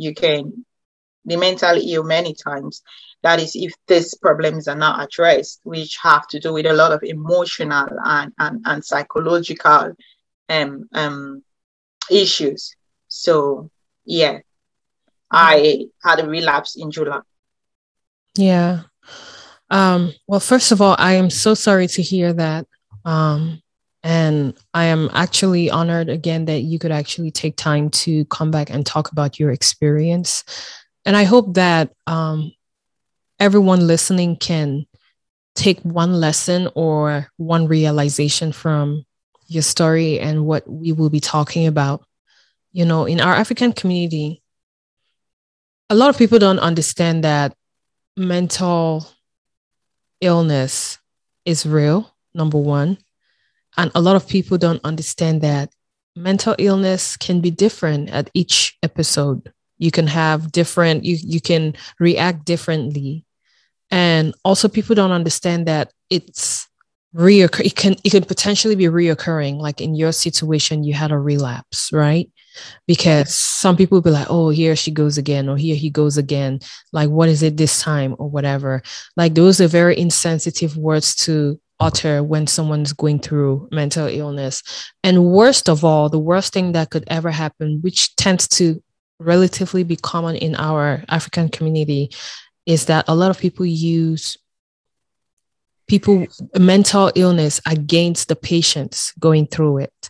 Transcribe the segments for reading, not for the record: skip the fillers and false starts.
you can be mentally ill many times. That is if these problems are not addressed, which have to do with a lot of emotional and psychological um, um, issues. So, yeah, I had a relapse in July. Yeah. Well, first of all, I am so sorry to hear that. And I am actually honored again that you could actually take time to come back and talk about your experience. And I hope that everyone listening can take one lesson or one realization from your story and what we will be talking about. You know, in our African community, a lot of people don't understand that mental illness is real, number one. And a lot of people don't understand that mental illness can be different at each episode. You can have different, you can react differently. And also people don't understand that it's it can potentially be reoccurring. Like in your situation, you had a relapse, right? Yeah, Because some people will be like, oh, here she goes again, or here he goes again. Like, what is it this time, or whatever? Like, those are very insensitive words to utter when someone's going through mental illness. And worst of all, the worst thing that could ever happen, which tends to relatively be common in our African community, is that a lot of people use people mental illness against the patients going through it.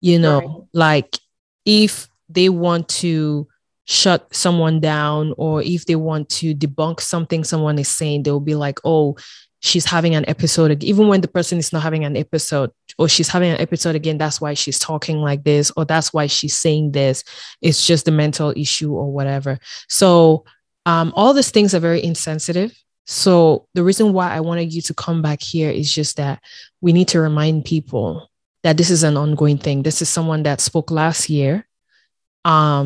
You right. know, like if they want to shut someone down or if they want to debunk something someone is saying, they'll be like, oh, she's having an episode, even when the person is not having an episode, or she's having an episode again, that's why she's talking like this, or that's why she's saying this. It's just a mental issue or whatever. So all these things are very insensitive. So the reason why I wanted you to come back here is just that we need to remind people that this is an ongoing thing. This is someone that spoke last year.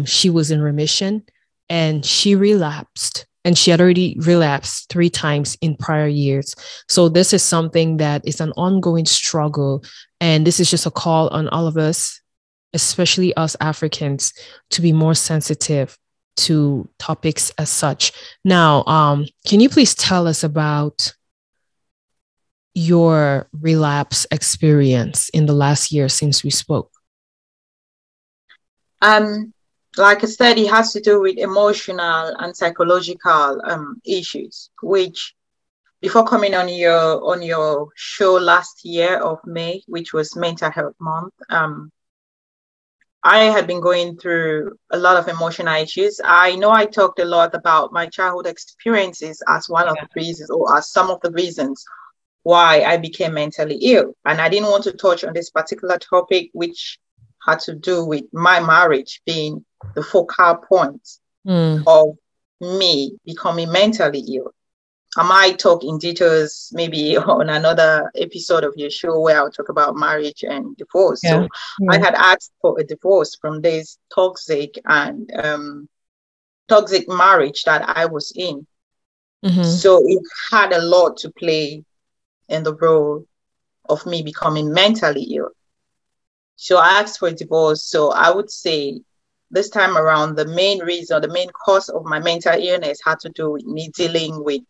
She was in remission and she relapsed, and she had already relapsed 3 times in prior years. So this is something that is an ongoing struggle. And this is just a call on all of us, especially us Africans, to be more sensitive to topics as such. Now, can you please tell us about your relapse experience in the last year since we spoke? Um, like I said, it has to do with emotional and psychological issues, which before coming on your show last year of May, which was Mental Health Month, I had been going through a lot of emotional issues. I know I talked a lot about my childhood experiences as one of the reasons, or as some of the reasons why I became mentally ill. And I didn't want to touch on this particular topic, which had to do with my marriage being the focal point Mm. of me becoming mentally ill. I might talk in details maybe on another episode of your show where I'll talk about marriage and divorce. Yeah. So I Yeah. had asked for a divorce from this toxic marriage that I was in. Mm-hmm. So it had a lot to play in the role of me becoming mentally ill. So I asked for a divorce. So I would say this time around, the main reason, the main cause of my mental illness had to do with me dealing with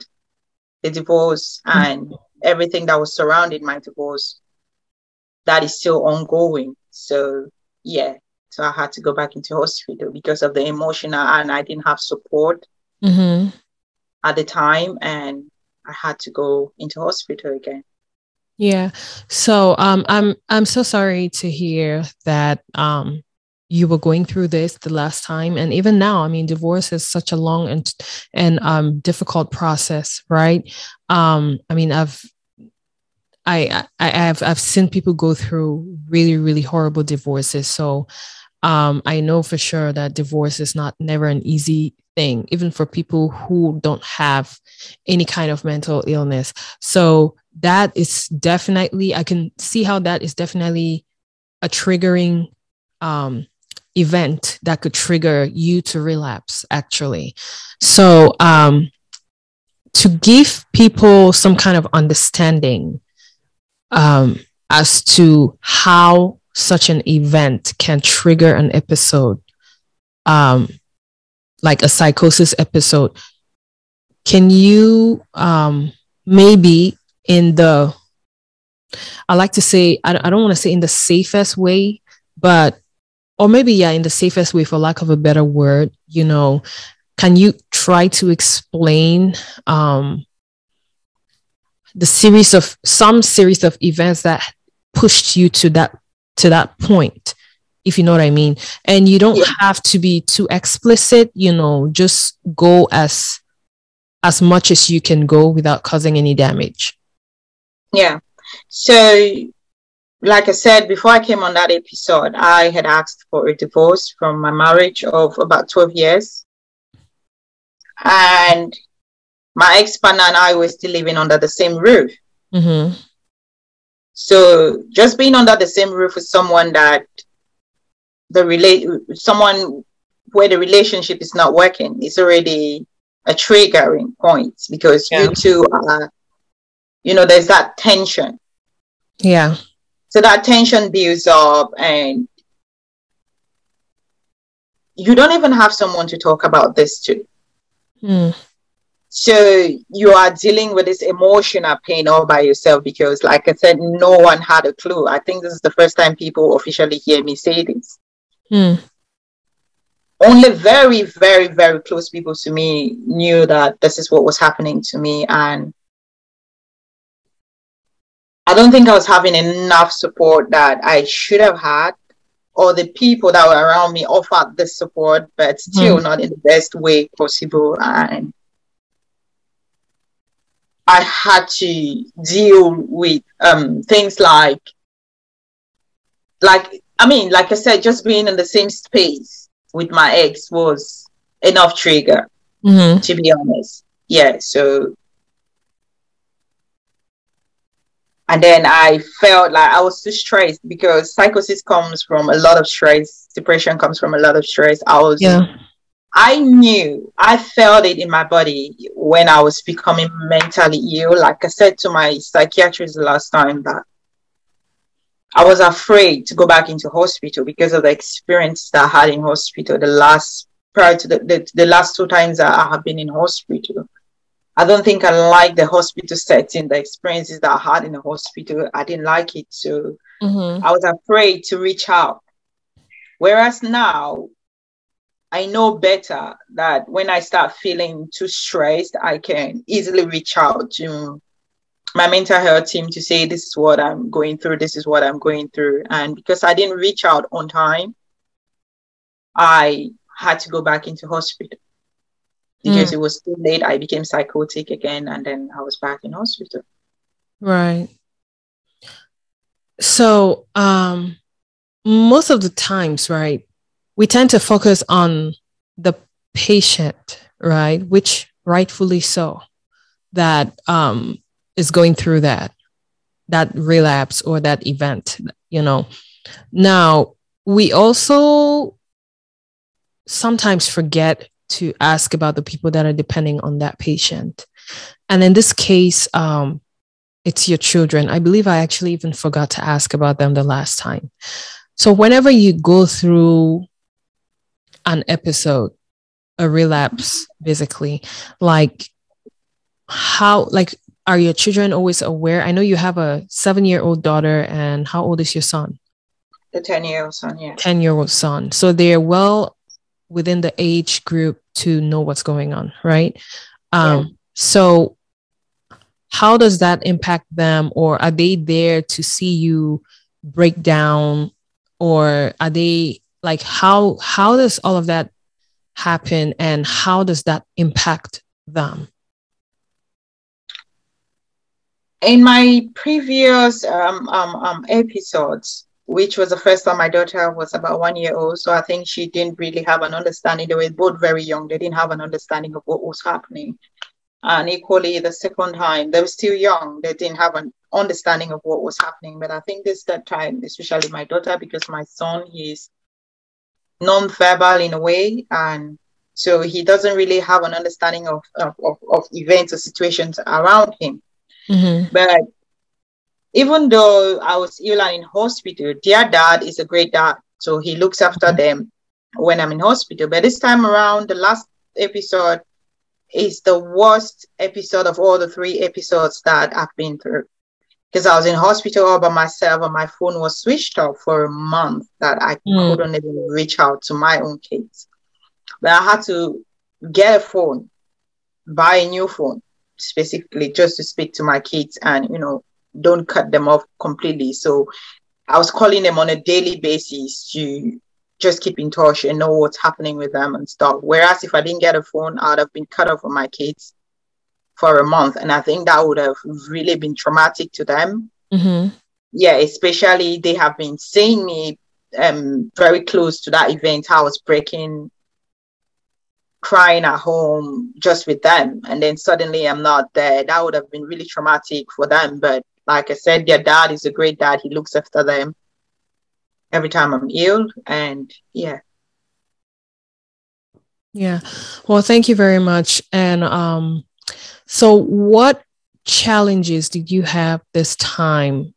the divorce and everything that was surrounding my divorce that is still ongoing. So yeah, so I had to go back into hospital because of the emotional, and I didn't have support Mm-hmm. at the time, and I had to go into hospital again. Yeah. So I'm so sorry to hear that you were going through this the last time, and even now. I mean, divorce is such a long and difficult process, right? I mean, I've seen people go through really, really horrible divorces. So I know for sure that divorce is not never an easy thing, even for people who don't have any kind of mental illness. So that is definitely, I can see how that is definitely a triggering um, event that could trigger you to relapse, actually. So to give people some kind of understanding um, as to how such an event can trigger an episode. Um, like a psychosis episode, can you maybe in the, I like to say, I don't want to say in the safest way, but, or maybe, yeah, in the safest way, for lack of a better word, you know, can you try to explain the series of events that pushed you to that point, if you know what I mean? And you don't Yeah. have to be too explicit, you know, just go as much as you can go without causing any damage. Yeah. So, like I said, before I came on that episode, I had asked for a divorce from my marriage of about 12 years. And my ex-partner and I were still living under the same roof. Mm-hmm. So just being under the same roof with someone that someone where the relationship is not working is already a triggering point, because Yeah. you two are, there's that tension. Yeah. So that tension builds up, and you don't even have someone to talk about this to. Mm. So you are dealing with this emotional pain all by yourself, because, like I said, no one had a clue. I think this is the first time people officially hear me say this. Mm. Only very, very, very close people to me knew that this is what was happening to me. And I don't think I was having enough support that I should have had, or the people that were around me offered this support, but still Mm. not in the best way possible. And I had to deal with things like I said, just being in the same space with my ex was enough trigger, Mm-hmm. to be honest. Yeah. So, and then I felt like I was too stressed, because psychosis comes from a lot of stress. Depression comes from a lot of stress. Yeah. I felt it in my body when I was becoming mentally ill. Like I said to my psychiatrist the last time, that I was afraid to go back into hospital because of the experience that I had in hospital prior to the last two times that I have been in hospital. I don't think I like the hospital setting, the experiences that I had in the hospital. I didn't like it. So Mm-hmm. I was afraid to reach out. Whereas now, I know better that when I start feeling too stressed, I can easily reach out to my mental health team to say, this is what I'm going through, this is what I'm going through. And because I didn't reach out on time, I had to go back into hospital because Mm. it was too late. I became psychotic again, and then I was back in hospital. Right. So, most of the times, right, we tend to focus on the patient, right, which rightfully so, that is going through that relapse or that event, you know. Now, we also sometimes forget to ask about the people that are depending on that patient. And in this case, it's your children. I believe I actually even forgot to ask about them the last time. So whenever you go through an episode, a relapse, basically, like like, are your children always aware? I know you have a 7-year-old daughter, and how old is your son? The 10-year-old son, yeah. 10-year-old son. So they're well within the age group to know what's going on, right? Yeah. So how does that impact them? Or are they there to see you break down? Or are they like, how does all of that happen, and how does that impact them? In my previous episodes, which was the first time, my daughter was about 1 year old, so I think she didn't really have an understanding. They were both very young. They didn't have an understanding of what was happening. And equally, the second time, they were still young. They didn't have an understanding of what was happening. But I think that time, especially my daughter, because my son, he's non-verbal in a way, and so he doesn't really have an understanding of events or situations around him. Mm-hmm. But even though I was ill and in hospital, their dad is a great dad. So he looks after them when I'm in hospital. But this time around, episode is the worst episode of all the 3 episodes that I've been through. Because I was in hospital all by myself and my phone was switched off for a month that I couldn't even reach out to my own kids. But I had to get a phone, buy a new phone, specifically just to speak to my kids and, don't cut them off completely. So I was calling them on a daily basis to just keep in touch and know what's happening with them and stuff. Whereas if I didn't get a phone, I'd have been cut off from my kids for a month. And I think that would have really been traumatic to them. Mm-hmm. Yeah, especially they have been seeing me very close to that event. I was breaking, crying at home just with them. And then suddenly I'm not there. That would have been really traumatic for them. But like I said, their dad is a great dad. He looks after them every time I'm ill. And yeah. Yeah. Well, thank you very much. And so what challenges did you have this time?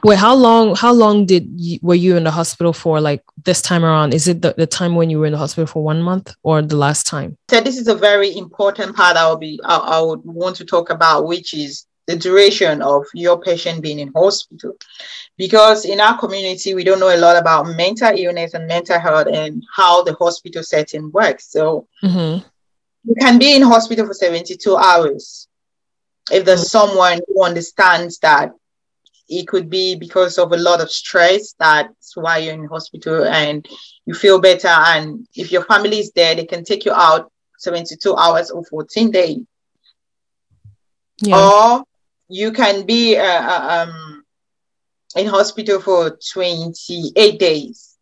Wait, how long were you in the hospital for, like this time around? Is it the time when you were in the hospital for 1 month or the last time? So this is a very important part I would want to talk about, which is the duration of your patient being in hospital. Because in our community, we don't know a lot about mental illness and mental health and how the hospital setting works. So you can be in hospital for 72 hours. If there's someone who understands that it could be because of a lot of stress, that's why you're in hospital and you feel better. And if your family is there, they can take you out 72 hours or 14 days. Yeah. Or you can be in hospital for 28 days,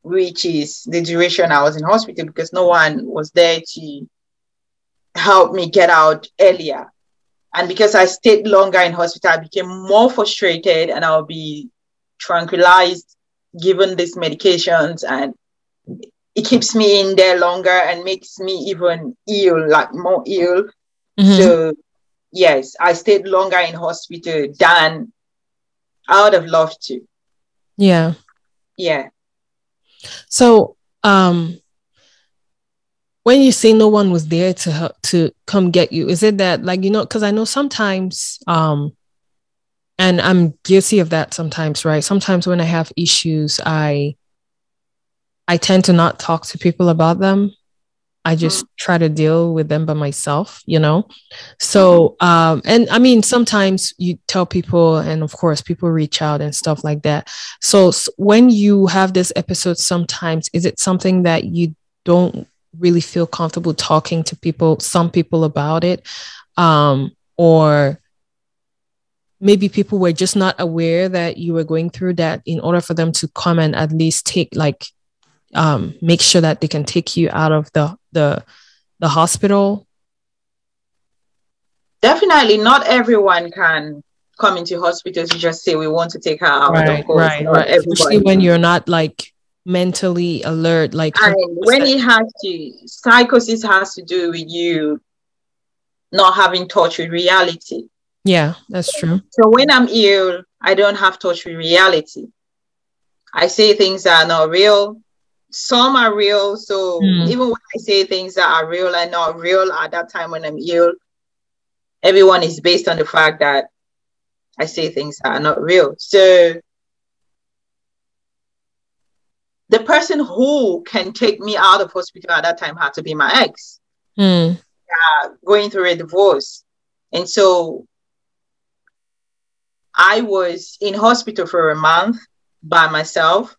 which is the duration I was in hospital because no one was there to help me get out earlier. And because I stayed longer in hospital, I became more frustrated and I'll be tranquilized, given these medications, and it keeps me in there longer and makes me even ill, like more ill. So yes, I stayed longer in hospital than I would have loved to. Yeah. Yeah. So, when you say no one was there to help, to come get you, is it that, like, because I know sometimes, and I'm guilty of that sometimes, right? Sometimes when I have issues, I tend to not talk to people about them. I just try to deal with them by myself, So, and I mean, sometimes you tell people, and of course, people reach out and stuff like that. So when you have this episode, sometimes, is it something that you don't really feel comfortable talking to some people about it? Or maybe people were just not aware that you were going through that, in order for them to come and at least make sure that they can take you out of the hospital? Definitely not everyone can come into hospitals to just say we want to take her out. Of course, not everybody. Especially when you're not like mentally alert, like, and when it has to, psychosis has to do with you not having touch with reality. Yeah, that's true. So when I'm ill, I don't have touch with reality. I say things that are not real. Some are real. So even when I say things that are real and not real at that time when I'm ill, everyone is based on the fact that I say things that are not real. So the person who can take me out of hospital at that time had to be my ex, going through a divorce. And so I was in hospital for a month by myself.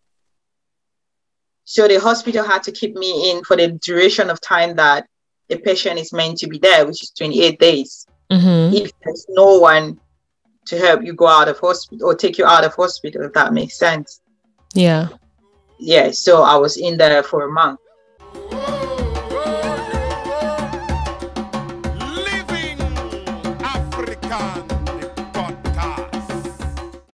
So the hospital had to keep me in for the duration of time that the patient is meant to be there, which is 28 days. If there's no one to help you go out of hospital or take you out of hospital, if that makes sense. Yeah. Yeah. So I was in there for a month.